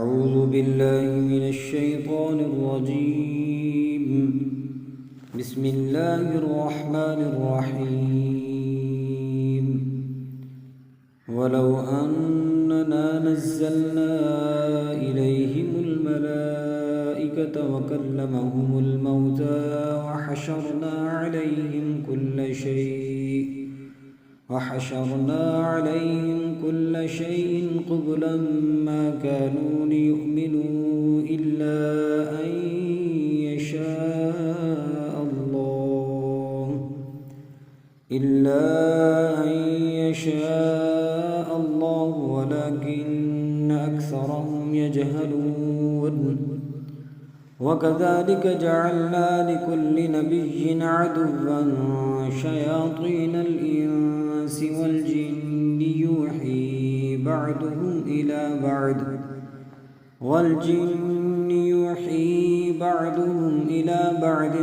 أعوذ بالله من الشيطان الرجيم. بسم الله الرحمن الرحيم. ولو أننا نزلنا إليهم الملائكة وكلمهم الموتى وحشرنا عليهم كل شيء قبلا ما كانوا ليؤمنوا إلا أن يشاء الله ولكن أكثرهم يجهلون. وكذلك جعلنا لكل نبي عدوا شياطين الإنس والجن يوحي بعضهم إلى بعض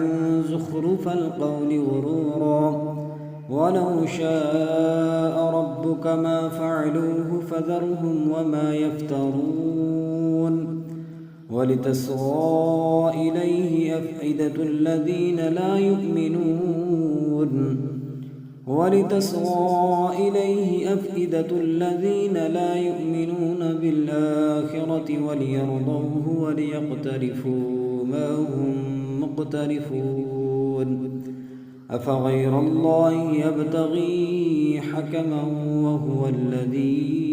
زخرف القول غرورا. ولو شاء ربك ما فعلوه فذرهم وما يفترون. ولتصغى إليه أفئدة الذين لا يؤمنون بالآخرة وليرضوه وليقترفوا ما هم مقترفون. أفغير الله يبتغي حكما وهو الذي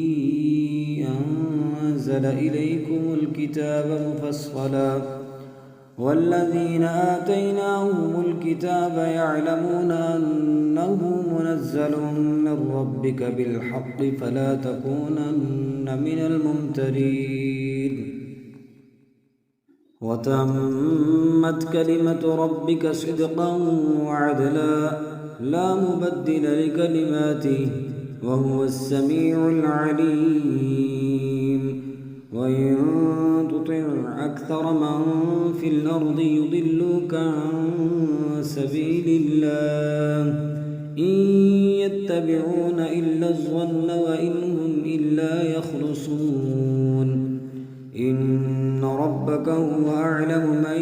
أنزل إليكم الكتاب مفصلا والذين آتيناهم الكتاب يعلمون أنه منزل من ربك بالحق فلا تكونن من الممترين. وتمت كلمة ربك صدقا وعدلا لا مبدل لكلماته وهو السميع العليم. وإن تطع أكثر من في الأرض يضلوك عن سبيل الله إن يتبعون إلا الظن وإن هم إلا يخرصون. إن ربك هو أعلم من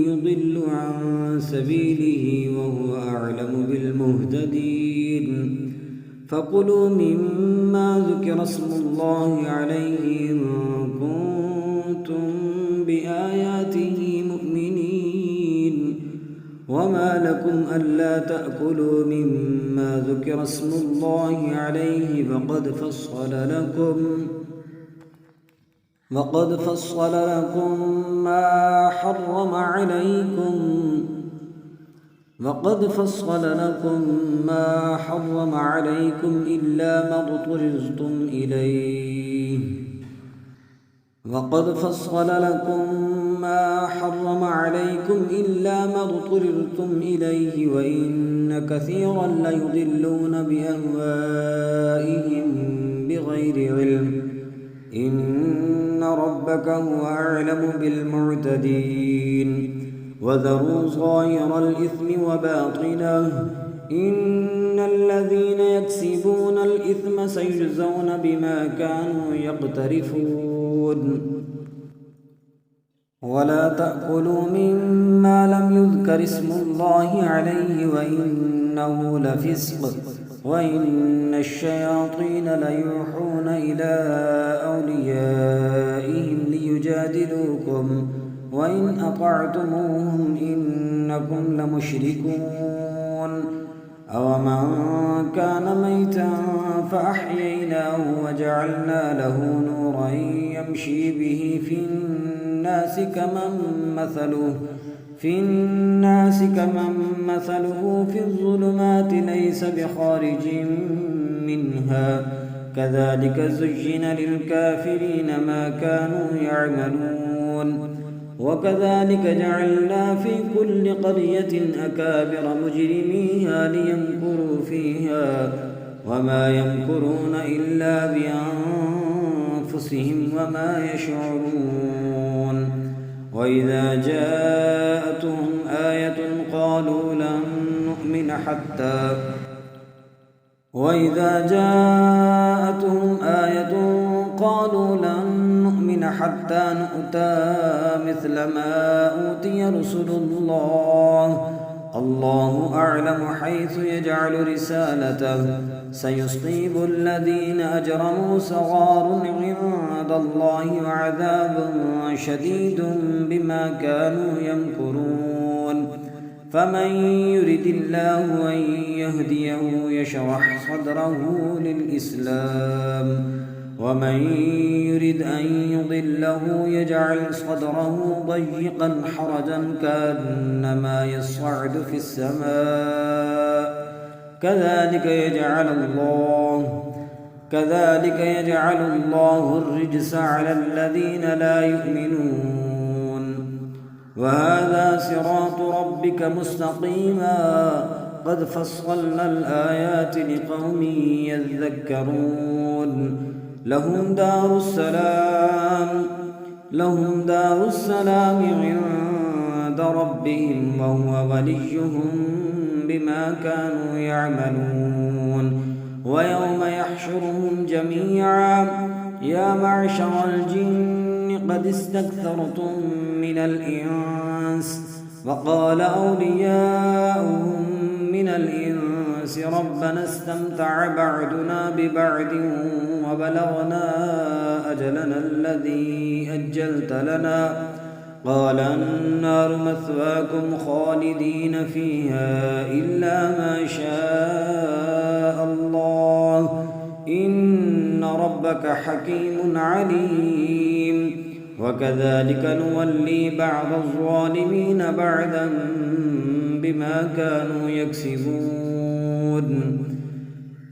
يضل عن سبيله وهو أعلم بالمهتدين. فكلوا مما ذكر اسم الله عليه إن كنتم بآياته مؤمنين. وما لكم ألا تأكلوا مما ذكر اسم الله عليه وقد فصل لكم ما حرم عليكم إلا ما اضطررتم إليه وإن كثيرا ليضلون بأهوائهم بغير علم. إن ربك هو أعلم بالمعتدين. وذروا ظاهر الإثم وباطنه إن الذين يكسبون الإثم سيجزون بما كانوا يقترفون. ولا تأكلوا مما لم يذكر اسم الله عليه وإنه لفسق وإن الشياطين ليوحون إلى أوليائهم ليجادلوكم وإن أطعتموهم إنكم لمشركون. أومن كان ميتا فأحييناه وجعلنا له نورا يمشي به في الناس كمن مثله في الظلمات ليس بخارج منها كذلك زين للكافرين ما كانوا يعملون. وكذلك جعلنا في كل قرية أكابر مجرميها ليمكروا فيها وما يمكرون إلا بأنفسهم وما يشعرون. وإذا جاءتهم آية قالوا لن نؤمن حتى قالوا لن نؤمن حتى نؤتى مثل ما أوتي رسل الله الله أعلم حيث يجعل رسالته سيصيب الذين أجرموا صغار عند الله وعذاب شديد بما كانوا يمكرون فمن يرد الله أن يهديه يشرح صدره للإسلام ومن يرد أن يضله يجعل صدره ضيقا حرجا كأنما يصعد في السماء كذلك يجعل الله الرجس على الذين لا يؤمنون وهذا صراط ربك مستقيما قد فصلنا الآيات لقوم يذكرون لهم دار السلام عند ربهم وهو وليهم بما كانوا يعملون ويوم يحشرهم جميعا يا معشر الجن قد استكثرتم من الإنس وقال أولياؤهم من الإنس ربنا استمتع بعضنا ببعض وبلغنا أجلنا الذي أجلت لنا قال النار مثواكم خالدين فيها إلا ما شاء الله إن ربك حكيم عليم وكذلك نولي بعض الظالمين بعدا بما كانوا يكسبون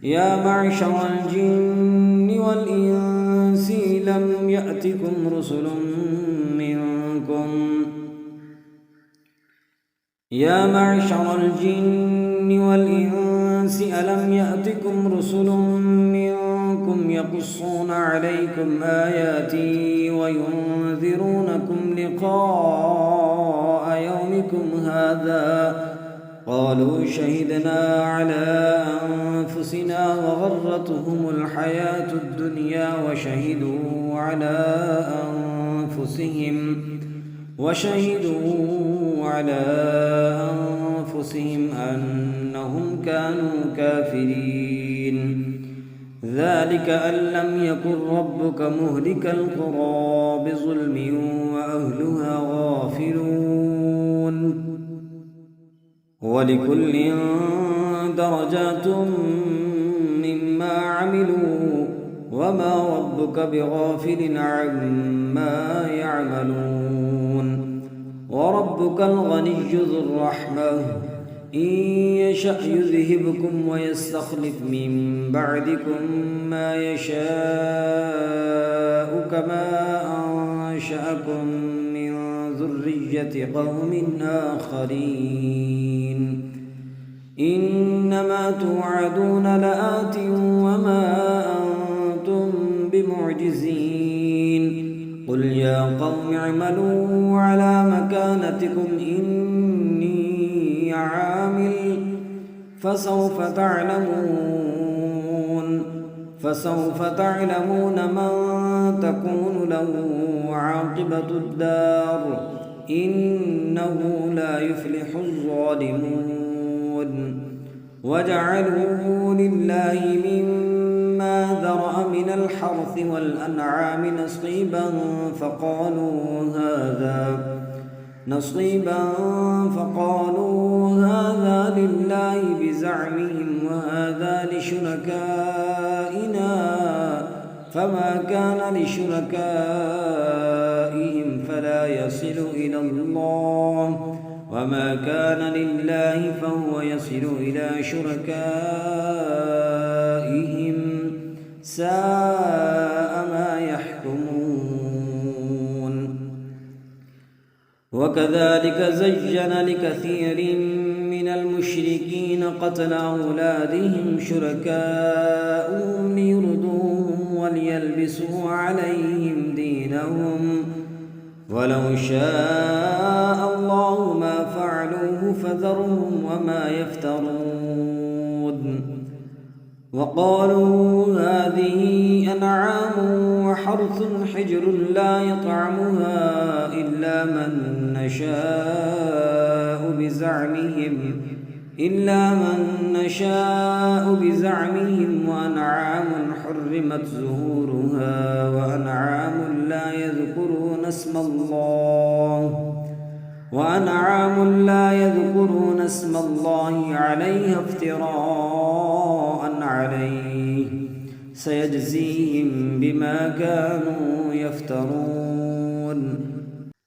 يا معشر الجن والإنس لم يأتكم رسل ألم يأتكم رسل منكم يقصون عليكم آياتي وينذرونكم لقاء يومكم هذا قالوا شهدنا على أنفسنا وغرتهم الحياة الدنيا وشهدوا على أنفسهم أنهم كانوا كافرين ذلك أن لم يكن ربك مهلك القرى بظلم وأهلها غافلون ولكل درجات مما عملوا وما ربك بغافل عما يعملون وربك الغني ذو الرحمة إن يشأ يذهبكم ويستخلف من بعدكم ما يشاء كما أنشأكم من ذرية قوم آخرين إنما توعدون لآت وما أنتم بمعجزين قل يا قوم اعملوا على مكانتكم إني عامل فسوف تعلمون من تكون له عاقبة الدار إنه لا يفلح الظالمون وجعلوا لله مما ذرأ من الحرث والأنعام فقالوا هذا لله بزعمهم وهذا لشركائنا فما كان لشركائهم فلا يصل إلى الله وما كان لله فهو يصل إلى شركائهم ساء ما يحكمون وكذلك زين لكثير من المشركين قتل أولادهم شركاؤهم ليردوهم وليلبسوا عليهم دينهم ولو شاء الله ما فعلوه فذرهم وما يفترون وقالوا هذه أنعام وحرث حجر لا يطعمها إلا من نشاء بزعمهم وأنعام حرمت ظهورها وأنعام لا يذكرون اسم الله عليها افتراء عليه سيجزيهم بما كانوا يفترون.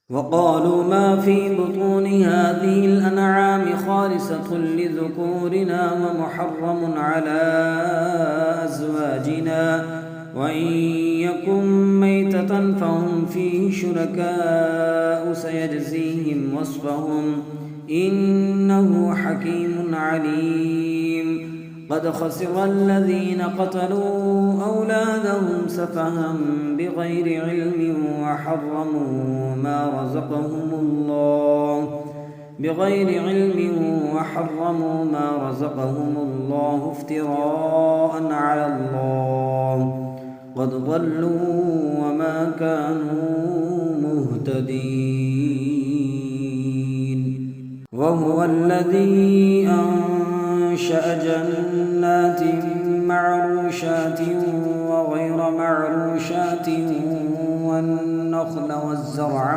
وقالوا ما في بطون هذه الأنعام خالصة لذكورنا ومحرم على أزواجنا وإن يكن ميتة فهم فيه شركاء سيجزيهم وصفهم إنه حكيم عليم. قد خسر الذين قتلوا أولادهم سفها بغير علم وحرموا ما رزقهم الله افتراء على الله قد ضلوا وما كانوا مهتدين. وهو الذي أنشأ جنات معروشات وغير معروشات والنخل والزرع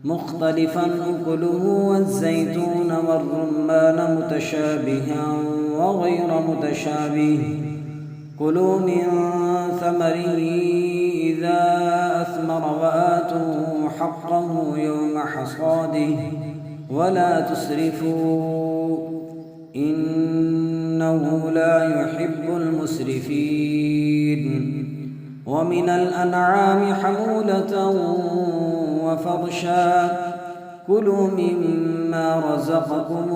مختلفا أكله والزيتون والرمان متشابها وغير متشابه كلوا من ثمره إذا أثمر وآتوا حقه يوم حصاده ولا تسرفوا إنه لا يحب المسرفين. ومن الأنعام حمولة وفرشا كلوا مما رزقكم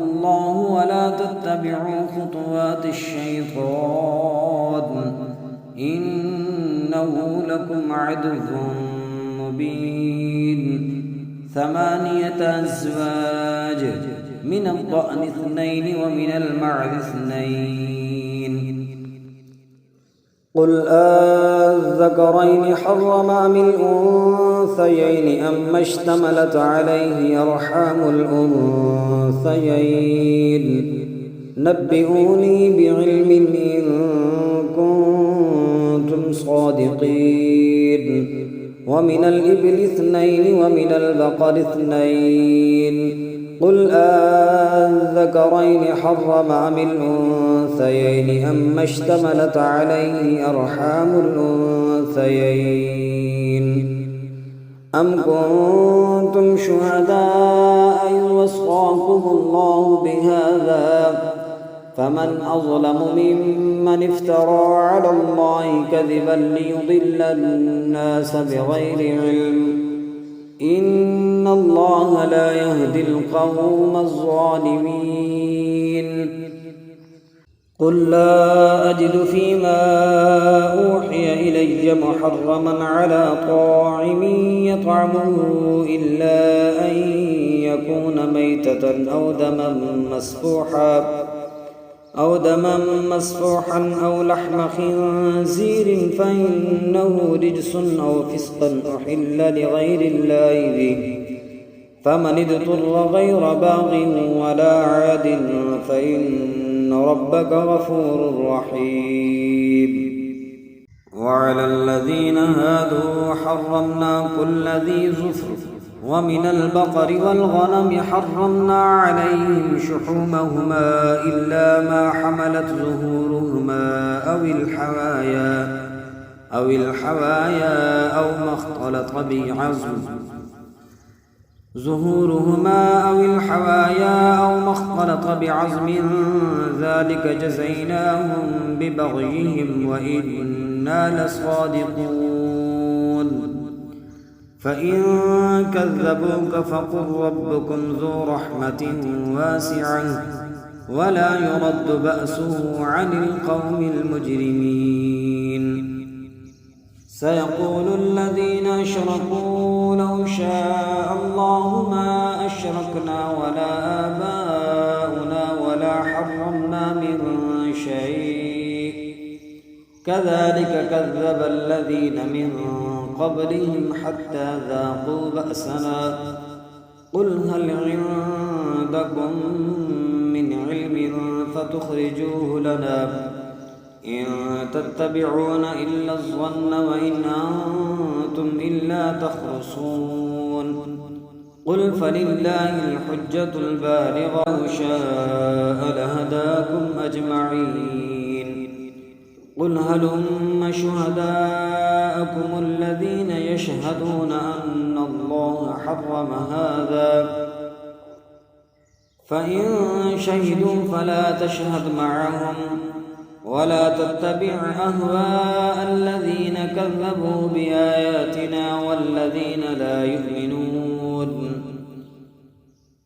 الله ولا تتبعوا خطوات الشيطان إنه لكم عدو مبين. 8 أزواج من الضأن 2 ومن المعز 2. قل أذكرين حرم أم الأنثيين أما اشتملت عليه أرحام الأنثيين نبئوني بعلم إن كنتم صادقين. ومن الإبل 2 ومن البقر 2 قل أذكرين حرم أم الأنثيين أما اشتملت عليه أرحام الأنثيين أم كنتم شهداء إذ وصاكم الله بهذا فمن أظلم ممن افترى على الله كذبا ليضل الناس بغير علم إن الله لا يهدي القوم الظالمين. قل لا أجد فيما أوحي إلي محرما على طاعم يطعمه إلا أن يكون ميتة أو دما مسفوحا أو لحم خنزير فإنه رجس أو فسقا أحل لغير الله به فمن اضطر غير باغ ولا عاد فإن ربك غفور رحيم. وعلى الذين هادوا حرمنا كل ذي ظفر ومن البقر والغنم حرمنا عليهم شحومهما إلا ما حملت ظهورهما أو الحوايا أو ما اختلط بعظم ذلك جزيناهم ببغيهم وإنا لصادقون. فإن كذبوك فقل ربكم ذو رحمة واسعة ولا يرد بأسه عن القوم المجرمين. سيقول الذين أشركوا لو شاء الله ما أشركنا ولا آباؤنا ولا حرمنا من شيء كذلك كذب الذين من قبلهم حتى ذاقوا بأسنا قل هل عندكم من علم فتخرجوه لنا إن تتبعون إلا الظن وإن أنتم إلا تخرصون قل فلله الحجة البالغة لو شاء لهداكم أجمعين قل هلم شهداءكم الذين يشهدون أن الله حرم هذا فإن شهدوا فلا تشهد معهم ولا تتبع أهواء الذين كذبوا بآياتنا والذين لا يؤمنون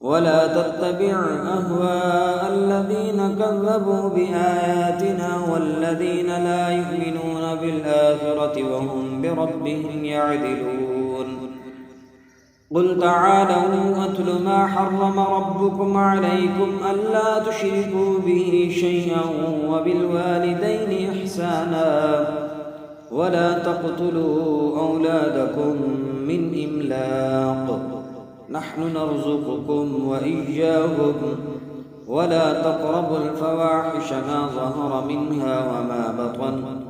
ولا تتبع أهواء الذين كذبوا بآياتنا والذين لا يؤمنون بالآخرة وهم بربهم يعدلون قل تعالوا أتل ما حرم ربكم عليكم ألا تشركوا به شيئا وبالوالدين إحسانا ولا تقتلوا أولادكم من إملاق نحن نرزقكم وإياهم ولا تقربوا الفواحش ما ظهر منها وما بطن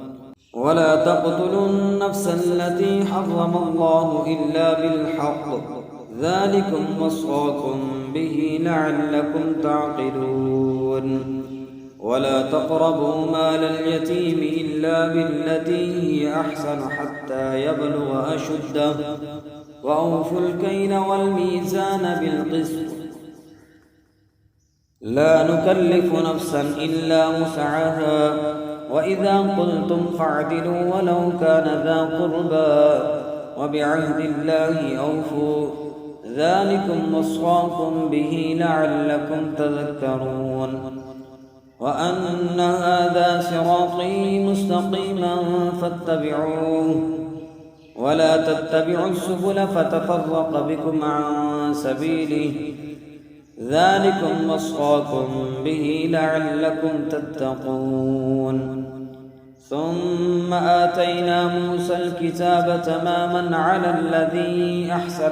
ولا تقتلوا النفس التي حرم الله إلا بالحق ذلكم وصاكم به لعلكم تعقلون ولا تقربوا مال اليتيم إلا بالتي هي أحسن حتى يبلغ أشده وأوفوا الكيل والميزان بالقسط لا نكلف نفسا إلا وسعها وإذا قلتم فاعدلوا ولو كان ذا قربى وبعهد الله أوفوا ذلكم وصاكم به لعلكم تذكرون وأن هذا صراطي مستقيما فاتبعوه ولا تتبعوا السبل فتفرق بكم عن سبيله ذلكم وصاكم به لعلكم تتقون ثم آتينا موسى الكتاب تماما على الذي أحسن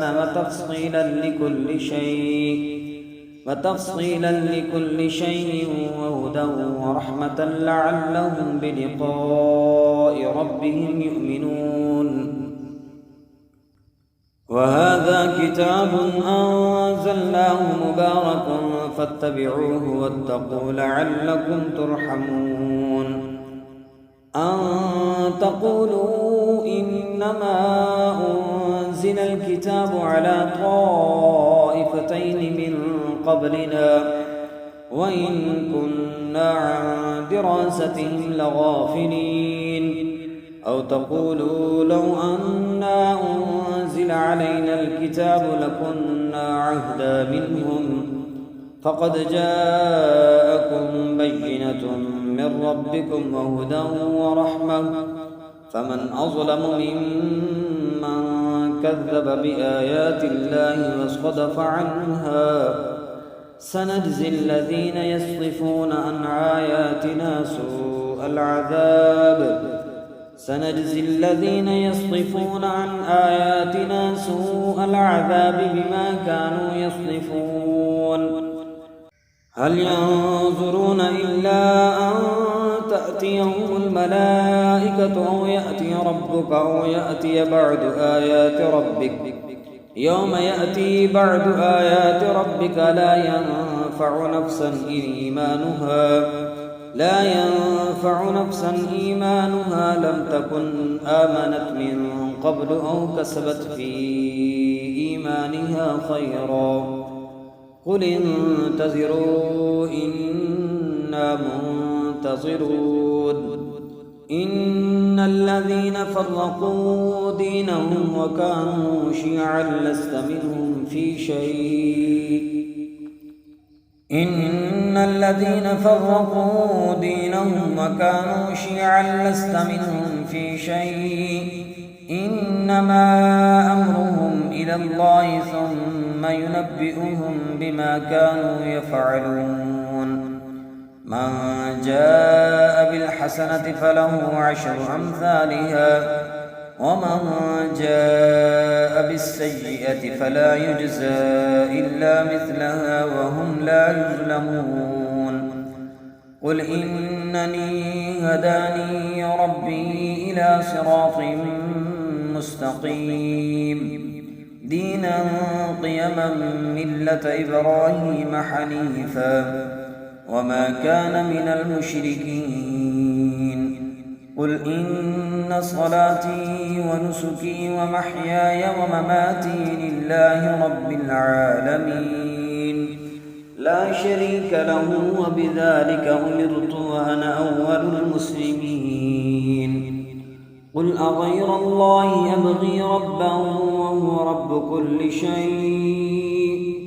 وتفصيلا لكل شيء وهدى ورحمة لعلهم بلقاء ربهم يؤمنون وهذا كتاب أنزلناه مبارك فاتبعوه واتقوا لعلكم ترحمون أن تقولوا إنما أنزل الكتاب على طائفتين من قبلنا وإن كنا عن دراستهم لغافلين أو تقولوا لو أنا أنزل علينا الكتاب لكنا عهدا منهم فقد جاءكم بينة من ربكم وهدى ورحمة فمن أظلم ممن كذب بآيات الله وصدف عنها سنجزي الذين يصدفون عن آياتنا سوء العذاب بما كانوا يصدفون هل ينظرون إلا أن تأتيهم الملائكة أو يأتي ربك أو يأتي بعض آيات ربك يوم يأتي بعض آيات ربك لا ينفع نفسا إيمانها لم تكن آمنت من قبل أو كسبت في إيمانها خيرا قل انتظروا إنا منتظرون إن الذين فرقوا دينهم وكانوا شيعا لست منهم في شيء إن الذين فرقوا دينهم وكانوا شيعا لست منهم في شيء إنما أمرهم إلى الله ثم ينبئهم بما كانوا يفعلون من جاء بالحسنة فله 10 أمثالها ومن جاء بالسيئة فلا يجزى إلا مثلها وهم لا يظلمون قل إنني هداني ربي إلى صراط مستقيم دينا قيما ملة إبراهيم حنيفا وما كان من المشركين قل إن صلاتي ونسكي ومحياي ومماتي لله رب العالمين لا شريك له وبذلك أمرت وأنا أول المسلمين قل أغير الله أبغي ربا وهو رب كل شيء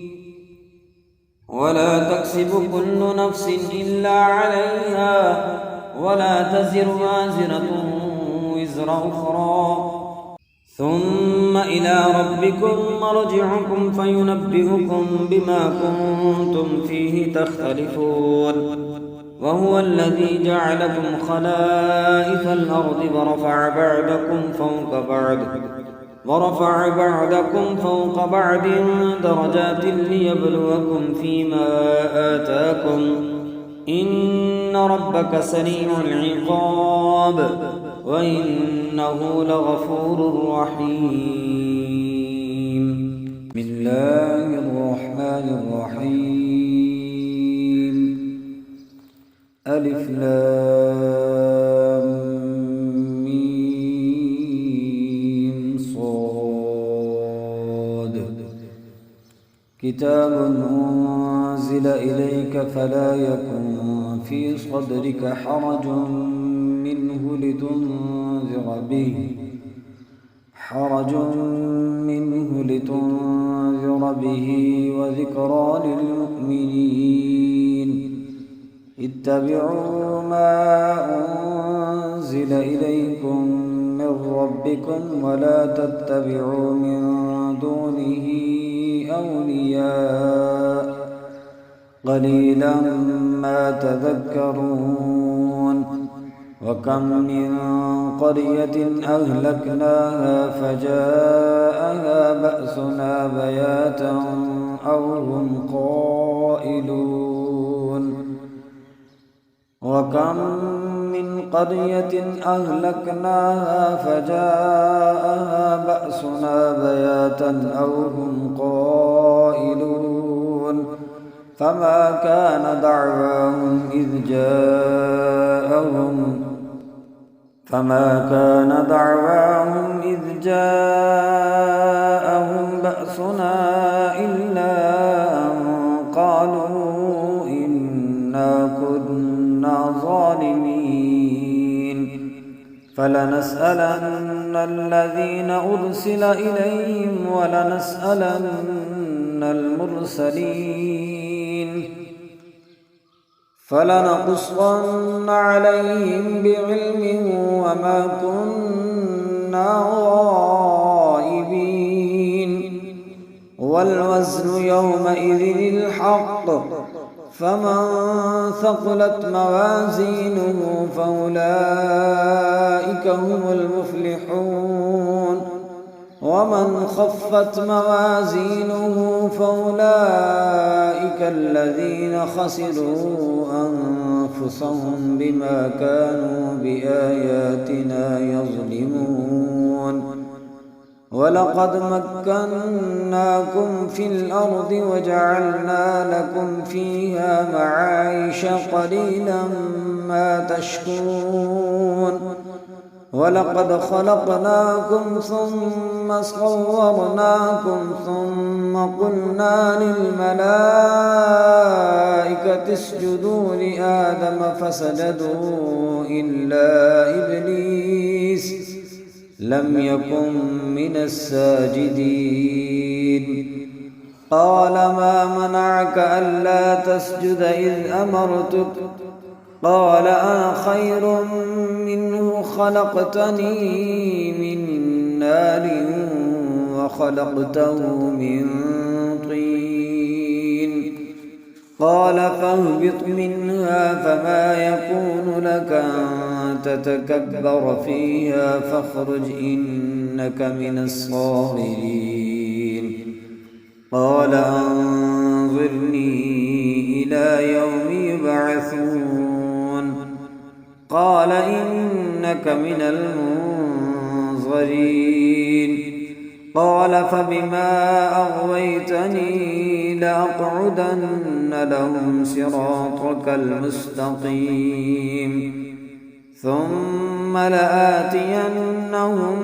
ولا تكسب كل نفس إلا عليها ولا تزر وازرة وزر أخرى ثم إلى ربكم مرجعكم فينبئكم بما كنتم فيه تختلفون وهو الذي جعلكم خلائف الأرض ورفع بعضكم فوق بعض درجات ليبلوكم فيما آتاكم إن ربك سريع العقاب وإنه لغفور رحيم بسم الله الرحمن الرحيم ألف لام ميم صاد كتاب أنزل إليك فلا يكن في صدرك حرج منه لتنذر به وذكرى للمؤمنين اتبعوا ما أنزل إليكم من ربكم ولا تتبعوا من دونه أولياء قليلا ما تذكرون وكم من قرية أهلكناها فجاءها بأسنا بياتا أو هم قائلون وكم من قرية أهلكناها فجاءها بأسنا بياتا أو هم قائلون فما كان دعواهم إذ جاءهم بأسنا إلا أن قالوا إنا كنا ظالمين فلنسألن الذين أرسل إليهم ولنسألن المرسلين فلنقصن عليهم بعلم وما كنا غائبين والوزن يومئذ الحق فمن ثقلت موازينه فأولئك هم المفلحون ومن خفت موازينه فأولئك الذين خسروا أنفسهم بما كانوا بآياتنا يظلمون ولقد مكناكم في الأرض وجعلنا لكم فيها معايش قليلا ما تشكرون ولقد خلقناكم ثم صورناكم ثم قلنا للملائكة اسجدوا لآدم فسجدوا إلا إبليس لم يكن من الساجدين قال ما منعك ألا تسجد إذ أمرتك قال أنا خير منه خلقتني من نار وخلقته من طين قال فاهبط منها فما يكون لك أن تتكبر فيها فاخرج إنك من الصاغرين قال أنظرني إلى يوم يبعثون قال إنك من المنظرين قال فبما أغويتني لأقعدن لهم صراطك المستقيم ثم لآتينهم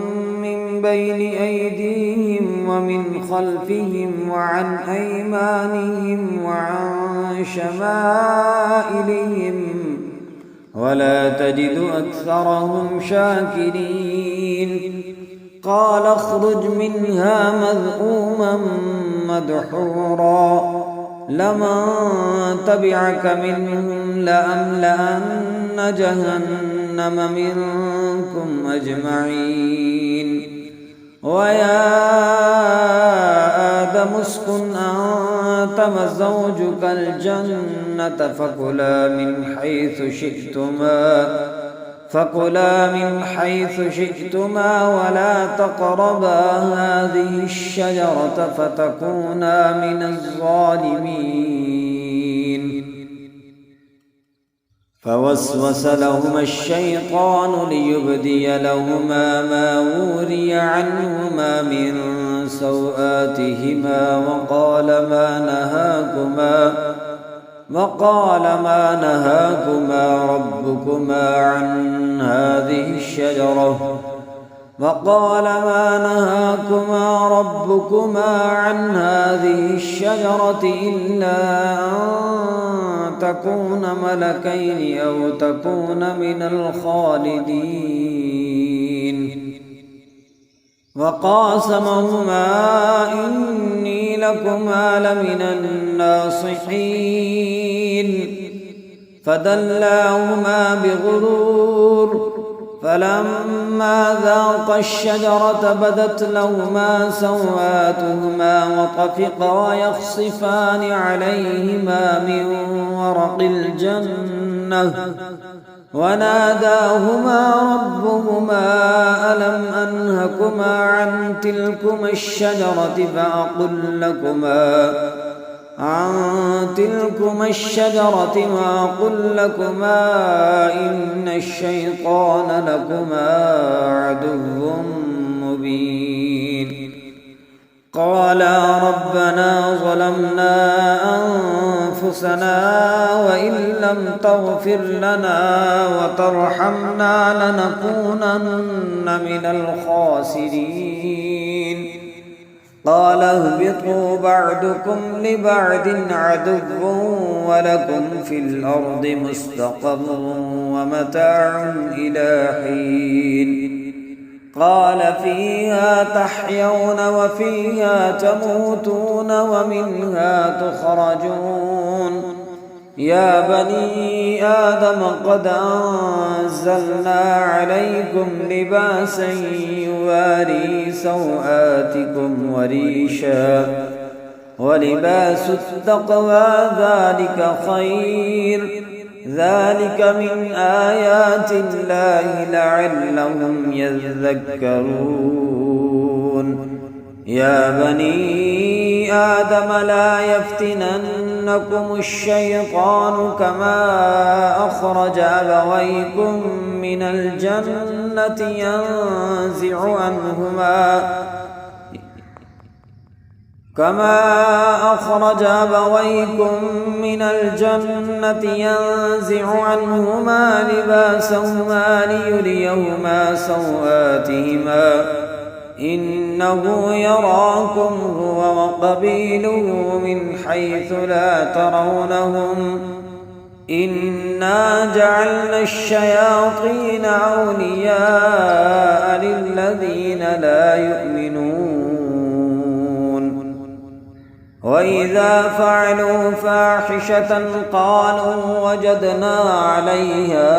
من بين أيديهم ومن خلفهم وعن أيمانهم وعن شمائلهم ولا تجد أكثرهم شاكرين قال اخرج منها مذءوما مدحورا لمن تبعك منهم لأملأن جهنم منكم أجمعين ويا آدم اسكن أنت وزوجك الجنة فكلا من حيث شئتما ولا تقربا هذه الشجرة فتكونا من الظالمين فوسوس لهما الشيطان ليبدي لهما ما وري عنهما من سوآتهما وقال ما نهاكما ربكما عن هذه الشجرة إلا أن تكونا ملكين أو تكونا من الخالدين وقاسمهما إني لكما لمن الناصحين فدلاهما بغرور فلما ذاقا الشجرة بدت لهما سوآتهما وطفقا يخصفان عليهما من ورق الجنة وناداهما ربهما ألم أنهكما عن تلكما الشجرة وأقل لكما إن الشيطان لكما عدو مبين قالا ربنا ظلمنا أنفسنا وإن لم تغفر لنا وترحمنا لنكونن من الخاسرين قال اهبطوا بعضكم لبعض عدو ولكم في الأرض مستقر ومتاع إلى حين قال فيها تحيون وفيها تموتون ومنها تخرجون يا بني آدم قد أنزلنا عليكم لباسا يواري سوآتكم وريشا ولباس التقوى ذلك خير ذلك من آيات الله لعلهم يذكرون يا بني آدم لا يفتننكم الشيطان كما أخرج أبويكم من الجنة ينزع عنهما لباسهما ليريهما سوآتهما إنه يراكم هو وقبيله من حيث لا ترونهم إنا جعلنا الشياطين أولياء للذين لا يؤمنون وإذا فعلوا فاحشة قالوا وجدنا عليها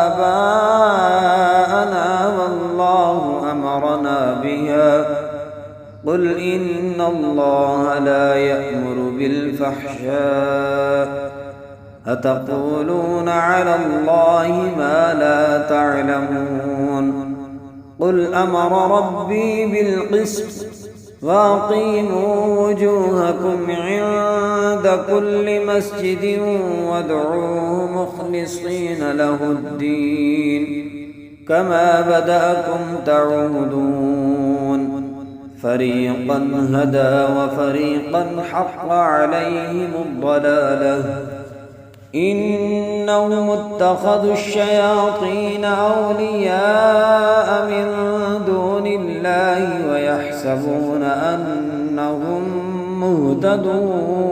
آباءنا والله أمرنا بها قل إن الله لا يأمر بالفحشاء أتقولون على الله ما لا تعلمون قل أمر ربي بالقسط وأقيموا وجوهكم عند كل مسجد وادعوه مخلصين له الدين كما بدأكم تعودون فريقا هدى وفريقا حق عليهم الضلالة إنهم اتخذوا الشياطين أولياء من دون الله ويحسبون أنهم مهتدون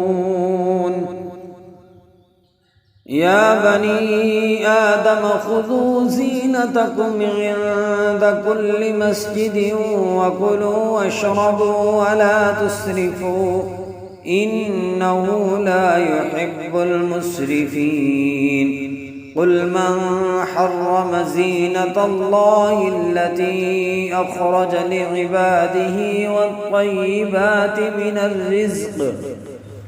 يا بني آدم خذوا زينتكم عند كل مسجد وكلوا واشربوا ولا تسرفوا إنه لا يحب المسرفين قل من حرم زينة الله التي أخرج لعباده والطيبات من الرزق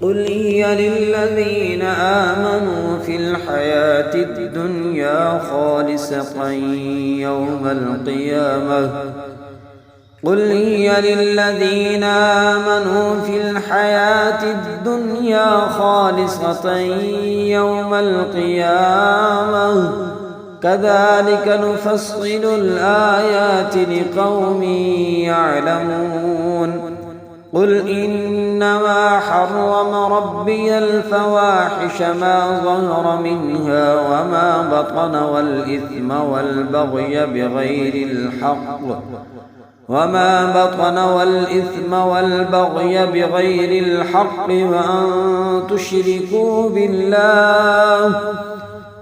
قل هي للذين آمنوا في الحياة الدنيا خالصة يوم القيامة قل هي للذين آمنوا في الحياة الدنيا خالصة يوم القيامة كذلك نفصل الآيات لقوم يعلمون قل إنما حرم ربي الفواحش ما ظهر منها وما بطن والإثم والبغي بغير الحق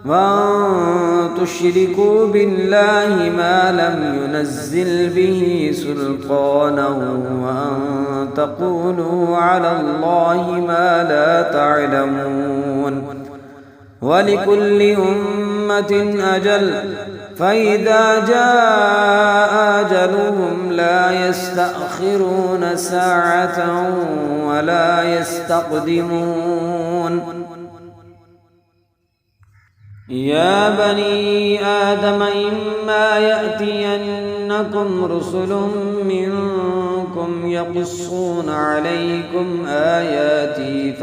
وأن تشركوا بالله ما لم ينزل به سلطانا وأن تقولوا على الله ما لا تعلمون ولكل أمة أجل فإذا جاء أجلهم لا يستأخرون ساعة ولا يستقدمون يا بني آدم إما يأتينكم رسل منكم يقصون عليكم آياتي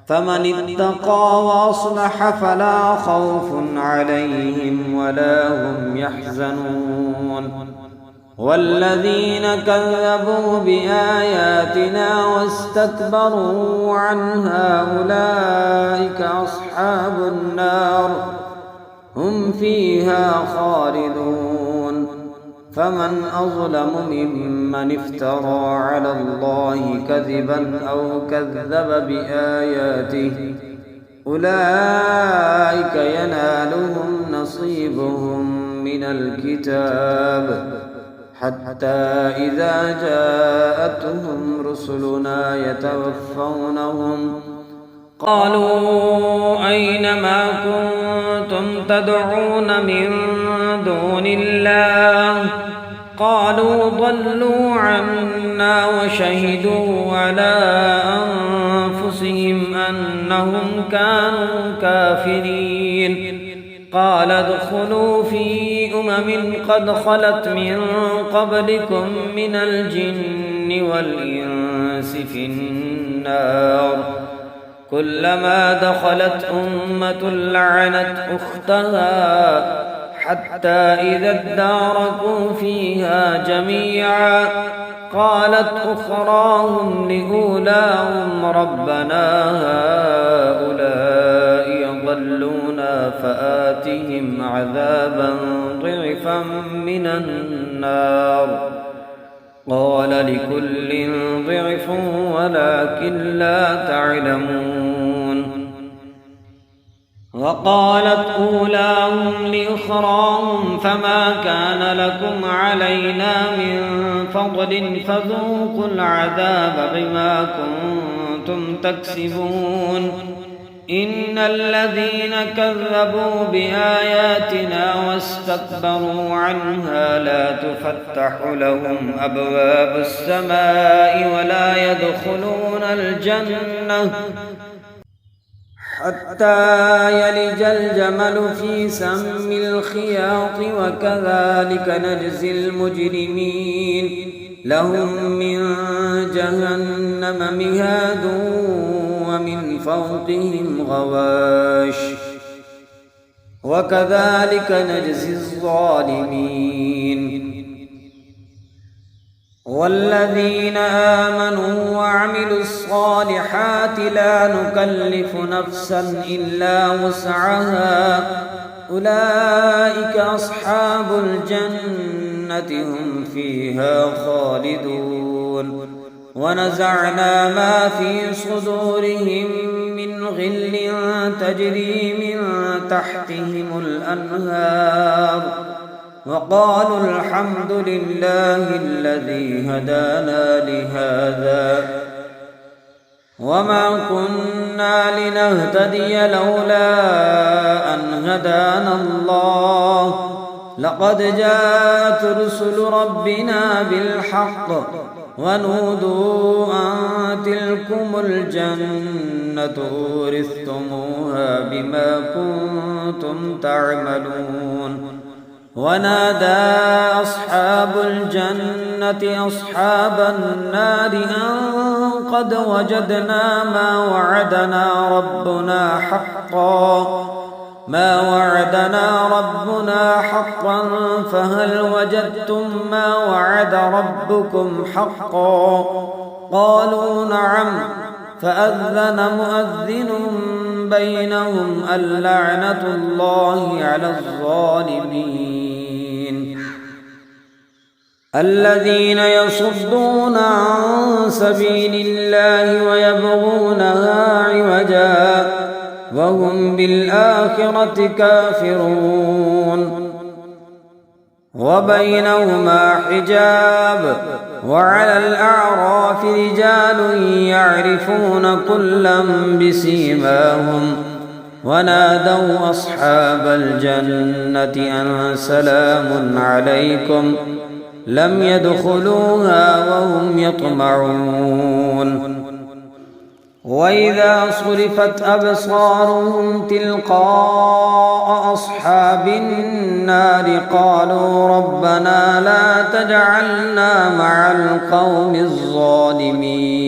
فمن اتقى وأصلح فلا خوف عليهم ولا هم يحزنون والذين كذبوا بآياتنا واستكبروا عنها أولئك أصحاب النار هم فيها خالدون فمن أظلم ممن افترى على الله كذبا أو كذب بآياته أولئك ينالهم نصيبهم من الكتاب حتى إذا جاءتهم رسلنا يتوفونهم قالوا أين ما كنتم تدعون من دون الله قالوا ضلوا عنا وشهدوا على أنفسهم أنهم كانوا كافرين قال ادخلوا في قد خلت من قبلكم من الجن والإنس في النار كلما دخلت أمة لعنت أختها حتى إذا اداركوا فيها جميعا قالت أخراهم لأولاهم ربنا هؤلاء يضلونا فآتهم عذابا ضعفا من النار قال لكل ضعف ولكن لا تعلمون وقالت أولاهم لأخراهم فما كان لكم علينا من فضل فذوقوا العذاب بما كنتم تكسبون إن الذين كذبوا بآياتنا واستكبروا عنها لا تفتح لهم أبواب السماء ولا يدخلون الجنة حتى يلج الجمل في سم الخياط وكذلك نجزي المجرمين لهم من جهنم مهاد ومن فوقهم غواش وكذلك نجزي الظالمين والذين آمنوا وعملوا الصالحات لا نكلف نفسا إلا وسعها أولئك أصحاب الجنة هم فيها خالدون ونزعنا ما في صدورهم من غل تجري من تحتهم الأنهار وقالوا الحمد لله الذي هدانا لهذا وما كنا لنهتدي لولا أن هدانا الله لقد جاءت رسل ربنا بالحق ونودوا أن تلكم الجنة أورثتموها بما كنتم تعملون ونادى أصحاب الجنة أصحاب النار أن قد وجدنا ما وعدنا ربنا حقا فهل وجدتم ما وعد ربكم حقا قالوا نعم فأذن مؤذن بينهم اللعنة الله على الظالمين الذين يصدون عن سبيل الله ويبغونها عوجا وهم بالآخرة كافرون وبينهما حجاب وعلى الأعراف رجال يعرفون كلا بسيماهم ونادوا أصحاب الجنة أن سلام عليكم لم يدخلوها وهم يطمعون وإذا صرفت أبصارهم تلقاء أصحاب النار قالوا ربنا لا تجعلنا مع القوم الظالمين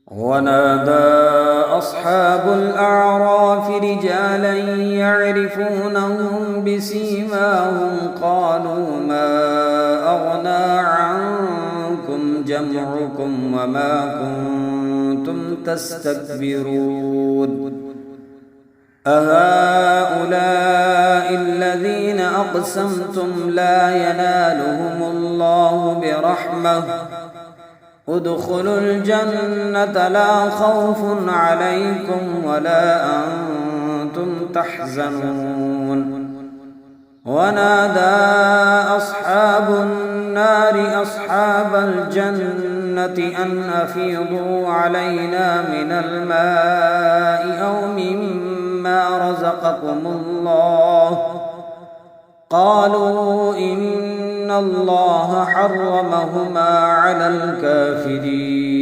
ونادى أصحاب الأعراف رجالا يعرفونهم بسيماهم قالوا ما أغنى عنكم جمعكم وما كنتم تستكبرون أهؤلاء الذين أقسمتم لا ينالهم الله برحمة ادخلوا الجنة لا خوف عليكم ولا أنتم تحزنون ونادى أصحاب النار أصحاب الجنة أن أفيضوا علينا من الماء أو مما رزقكم الله قالوا إن الله حرمهما على الكافرين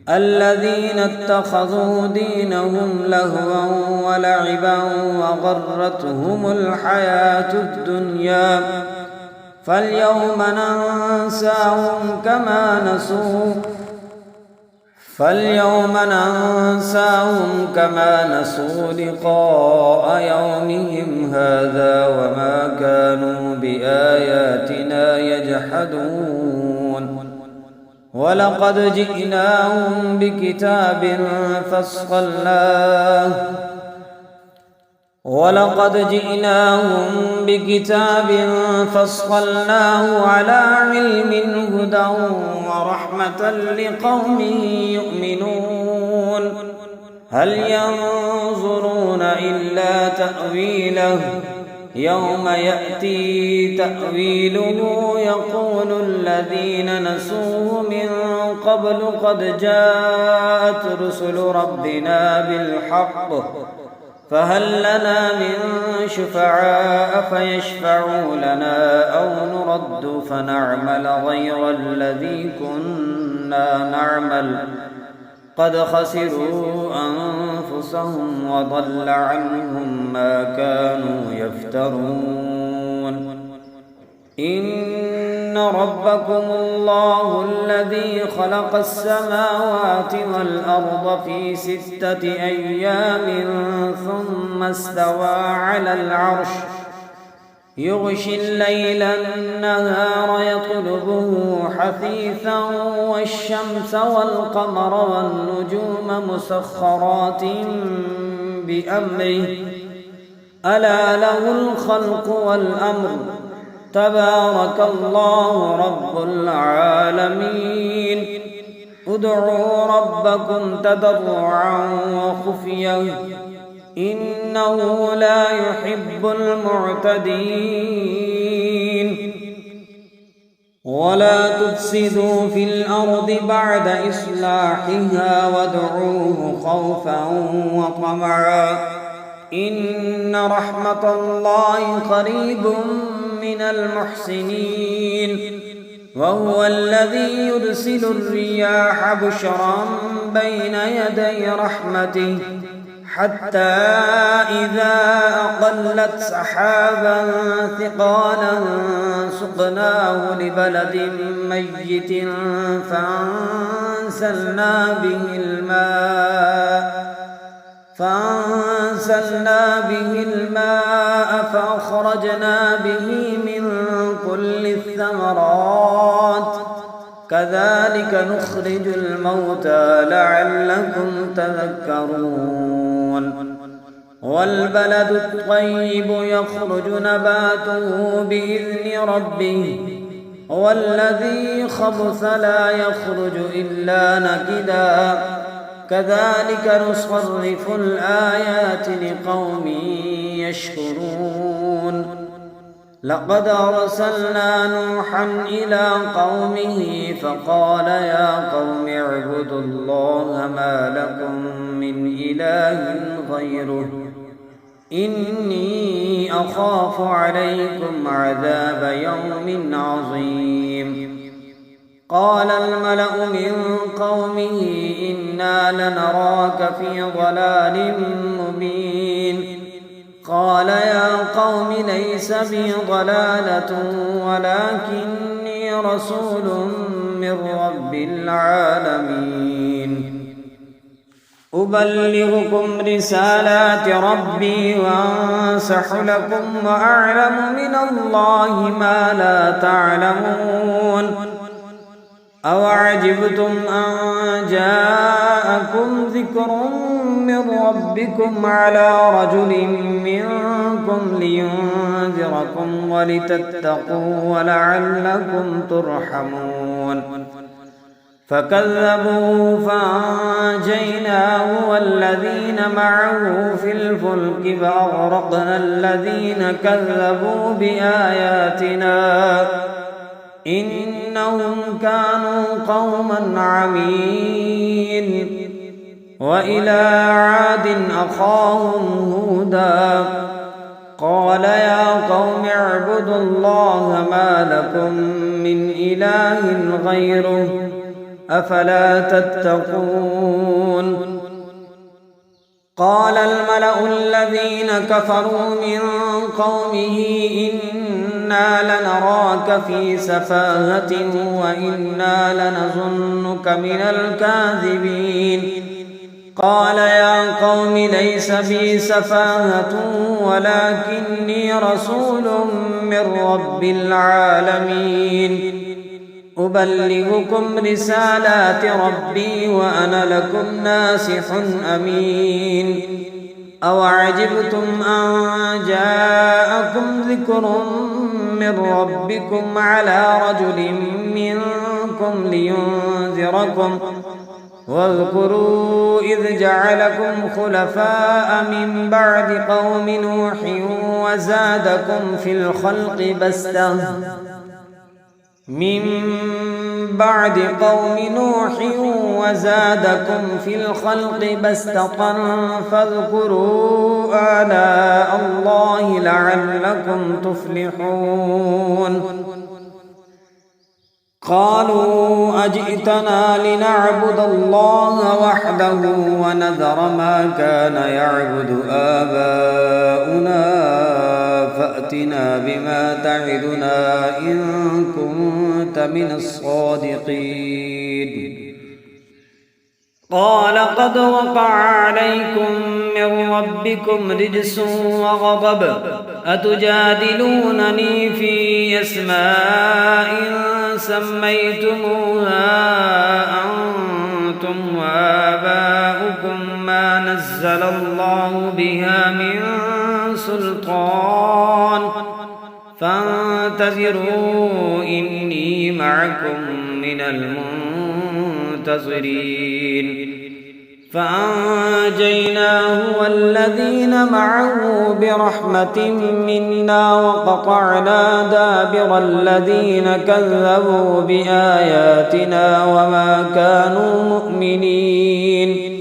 الذين اتخذوا دينهم لهوا ولعبا وغرتهم الحياة الدنيا فاليوم ننساهم كما نسوا لقاء يومهم هذا وما كانوا بآياتنا يجحدون ولقد جئناهم بكتاب فصلناه على علم هدى ورحمة لقوم يؤمنون هل ينظرون إلا تأويله يوم يأتي تأويله يقول الذين نسوه من قبل قد جاءت رسل ربنا بالحق فهل لنا من شفعاء فيشفعوا لنا أو نرد فنعمل غير الذي كنا نعمل قد خسروا أنفسهم وضل عنهم ما كانوا يفترون إن ربكم الله الذي خلق السماوات والأرض في 6 أيام ثم استوى على العرش يغشي الليل النهار يطلبه حثيثا والشمس والقمر والنجوم مسخرات بأمره ألا له الخلق والأمر تبارك الله رب العالمين ادعوا ربكم تضرعا وخفيا إنه لا يحب المعتدين ولا تفسدوا في الأرض بعد إصلاحها وادعوه خوفا وطمعا إن رحمة الله قريب من المحسنين وهو الذي يرسل الرياح بشرا بين يدي رحمته حتى إذا أقلت سحابا ثقالا سقناه لبلد ميت فأنزلنا به الماء فأخرجنا به من كل الثمرات كذلك نخرج الموتى لعلكم تذكرون والبلد الطيب يخرج نباته بإذن ربه والذي خبث لا يخرج إلا نكدا كذلك نصرف الآيات لقوم يشكرون لقد أرسلنا نوحا إلى قومه فقال يا قوم اعبدوا الله ما لكم من إله غيره إني أخاف عليكم عذاب يوم عظيم قال الملأ من قومه إنا لنراك في ضلال مبين قال يا قوم ليس بي ضلالة ولكني رسول من رب العالمين أبلغكم رسالات ربي وأنصح لكم وأعلم من الله ما لا تعلمون أوعجبتم أن جاءكم ذكر من ربكم على رجل منكم لينذركم ولتتقوا ولعلكم ترحمون فكذبوه فأنجيناه والذين معه في الفلك فأغرقنا الذين كذبوا بآياتنا إنهم كانوا قوما عمين وإلى عاد أخاهم هودا قال يا قوم اعبدوا الله ما لكم من إله غيره أفلا تتقون قال الملأ الذين كفروا من قومه إنا لنراك في سفاهة وإنا لنظنك من الكاذبين قال يا قوم ليس بي سفاهة ولكني رسول من رب العالمين أبلغكم رسالات ربي وأنا لكم ناصح أمين أوعجبتم أن جاءكم ذكر من ربكم على رجل منكم لينذركم واذكروا إذ جعلكم خلفاء من بعد قوم نوح وزادكم في الخلق بسطة فاذكروا آلاء الله لعلكم تفلحون قالوا أجئتنا لنعبد الله وحده ونذر ما كان يعبد آباؤنا فأتنا بما تعدنا إن كنت من الصادقين قال قد وقع عليكم من ربكم رجس وغضب أتجادلونني في أسماء سميتموها أنتم وآباؤكم ما نزل الله بها من سلطان فانتظروا إني معكم من المنتظرين فأنجيناه والذين معه برحمة منا وقطعنا دابر الذين كذبوا بآياتنا وما كانوا مؤمنين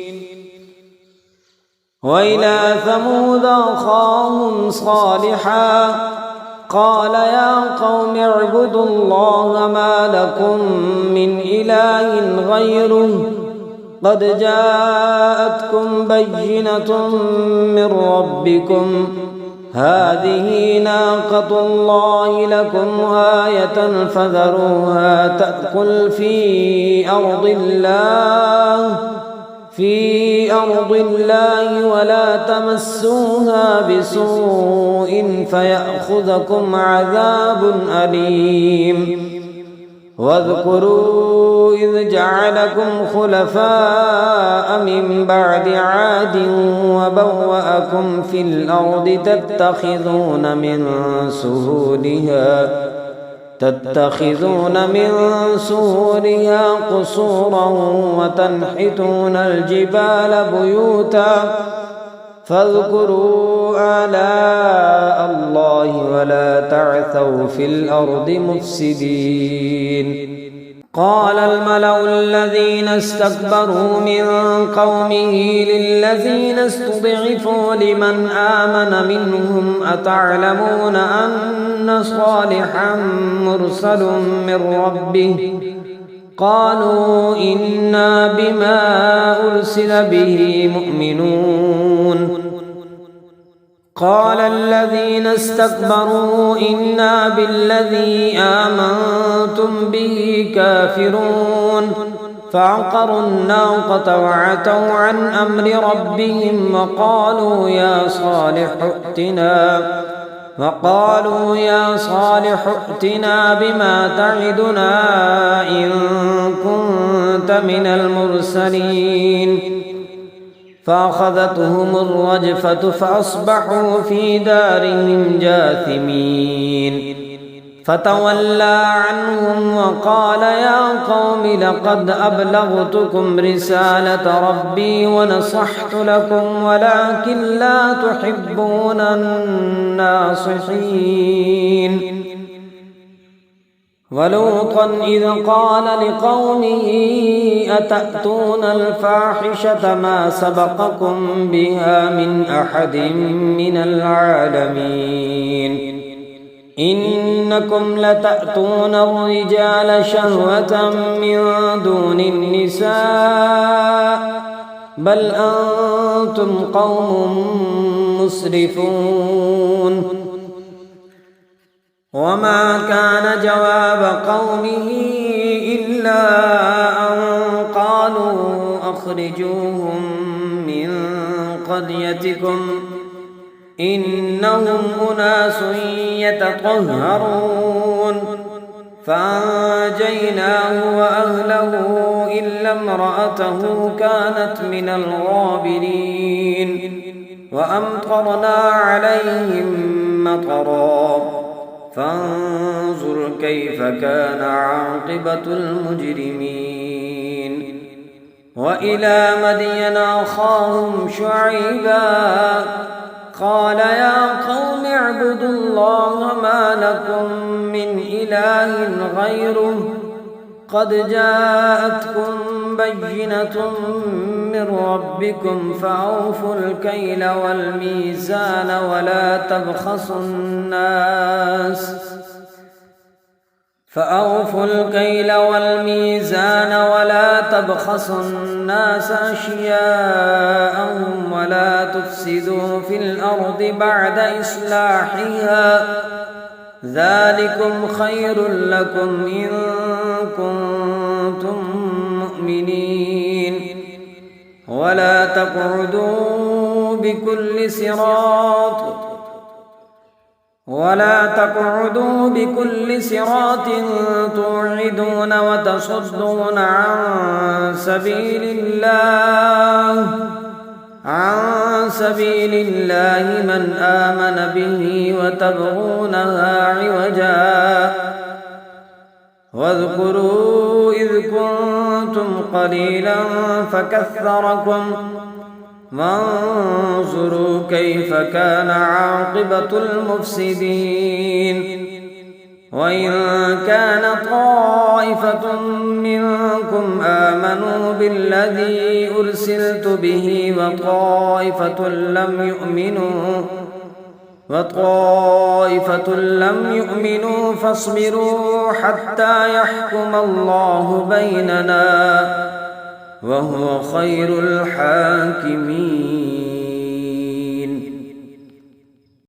وإلى ثمود أخاهم صالحا قال يا قوم اعبدوا الله ما لكم من إله غيره قد جاءتكم بينة من ربكم هذه ناقة الله لكم آية فذروها تأكل في أرض الله ولا تمسوها بسوء فيأخذكم عذاب أليم واذكروا إذ جعلكم خلفاء من بعد عاد وبوأكم في الأرض تتخذون من سهولها قصورا وتنحتون الجبال بيوتا فاذكروا آلاء الله ولا تعثوا في الأرض مفسدين قال الملأ الذين استكبروا من قومه للذين استضعفوا لمن آمن منهم أتعلمون أن صالحا مرسل من ربه قالوا إنا بما أرسل به مؤمنون قال الذين استكبروا إنا بالذي آمنتم به كافرون فعقروا الناقة وعتوا عن أمر ربهم وقالوا يا صالح ائتنا بما تعدنا إن كنت من المرسلين فأخذتهم الرجفة فأصبحوا في دارهم جاثمين فتولى عنهم وقال يا قوم لقد أبلغتكم رسالة ربي ونصحت لكم ولكن لا تحبون الناصحين ولوطا إذ قال لقومه أتأتون الفاحشة ما سبقكم بها من أحد من العالمين إنكم لتأتون الرجال شهوة من دون النساء بل أنتم قوم مسرفون وما كان جواب قومه إلا أن قالوا أخرجوهم من قريتكم إنهم أناس يتطهرون فأنجيناه وأهله إلا امرأته كانت من الغابرين وأمطرنا عليهم مطرا فانظر كيف كان عاقبة المجرمين وإلى مدين أخاهم شعيبا قال يا قوم اعبدوا الله ما لكم من إله غيره قد جاءتكم بينة من ربكم فأوفوا الكيل والميزان ولا تبخسوا الناس أشياءهم ولا تفسدوا في الأرض بعد إصلاحها ذلكم خير لكم إن كنتم مؤمنين ولا تقعدوا بكل صراط توعدون وتصدون عن سبيل الله من آمن به وتبغونها عوجا واذكروا إذ كنتم قليلا فكثركم وانظروا كيف كان عاقبة المفسدين وإن كان طائفة منكم آمنوا بالذي أرسلت به وطائفة لم يؤمنوا فاصبروا حتى يحكم الله بيننا وهو خير الحاكمين.